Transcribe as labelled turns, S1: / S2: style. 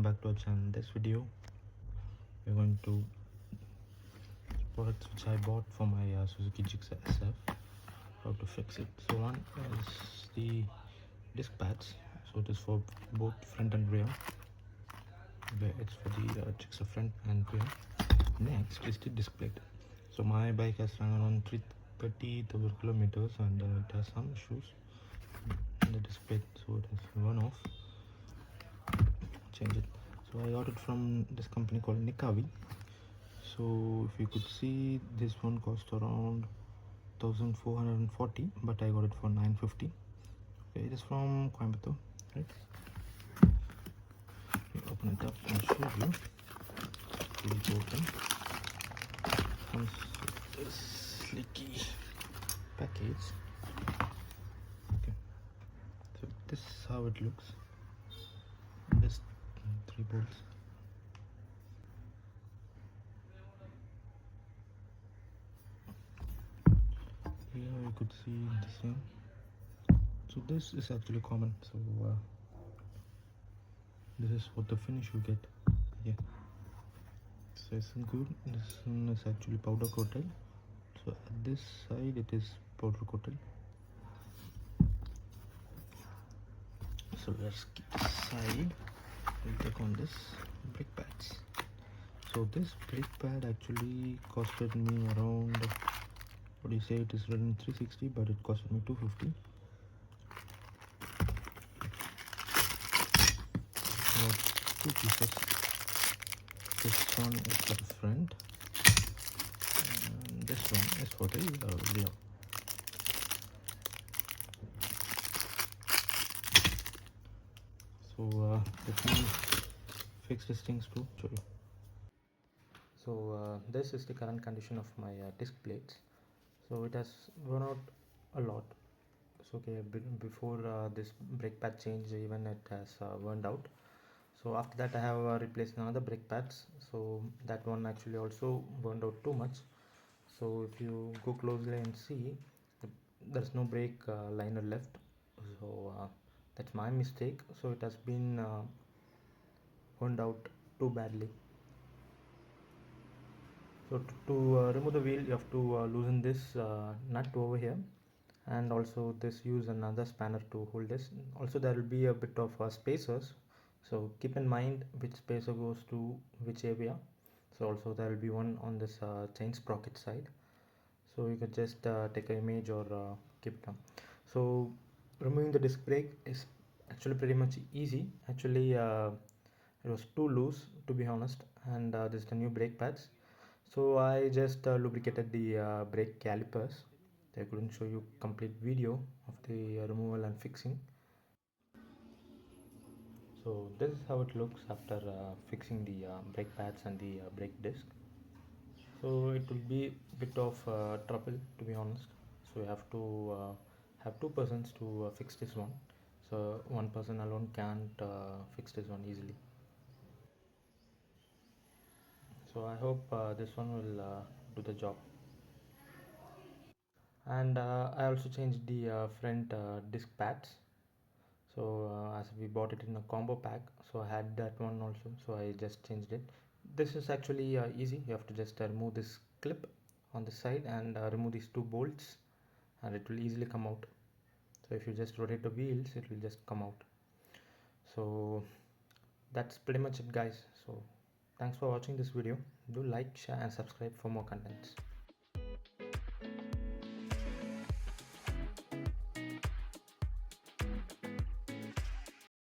S1: back to our channel. In this video we're going to products which I bought for my Suzuki Gixxer SF, how to fix it. So one is the disc pads, so it is for both front and rear. It's for the Gixxer front and rear. Next is the disc plate. So my bike has run around 30,000 kilometers and it has some issues in the disc plate, so it has run off. Change it. So I got it from this company called Nikavi. So if you could see, this one cost around 1440, but I got it for 950. Okay, it is from Coimbatore, right? You open it up and show you. It open. Comes with this sleeky package. Okay, so this is how it looks. Just 3 bolts. Here you could see the same. So this is actually common. So this is what the finish you get. Yeah. So it's good. This one is actually powder coated. So at this side it is powder coated. So let's keep this side. We'll check on this brake pads. So this brake pad actually costed me around, what do you say, it is running 360, but it costed me 250. Two pieces. This one is for the front and this one is for the rear. So let me fix these things to show you. So this is the current condition of my disc plates. So it has worn out a lot. So okay, before this brake pad change, even it has worn out. So after that I have replaced another brake pads. So that one actually also burned out too much. So if you go closely and see, there's no brake liner left. So that's my mistake. So it has been burned out too badly. So to remove the wheel, you have to loosen this nut over here, and also this, use another spanner to hold this. Also there will be a bit of spacers, so keep in mind which spacer goes to which area. So also there will be one on this chain sprocket side, so you could just take an image or keep it on. So removing the disc brake is actually pretty much easy. Actually it was too loose, to be honest, and this is the new brake pads. So I just lubricated the brake calipers. I couldn't show you complete video of the removal and fixing. So this is how it looks after fixing the brake pads and the brake disc. So it will be a bit of trouble, to be honest. So you have to have two persons to fix this one. So one person alone can't fix this one easily. So I hope this one will do the job. And I also changed the front disc pads. So as we bought it in a combo pack, so I had that one also, so I just changed it. This is actually easy. You have to just remove this clip on the side and remove these 2 bolts, and it will easily come out. So if you just rotate the wheels, it will just come out. So that's pretty much it, guys. So thanks for watching this video. Do like, share and subscribe for more contents.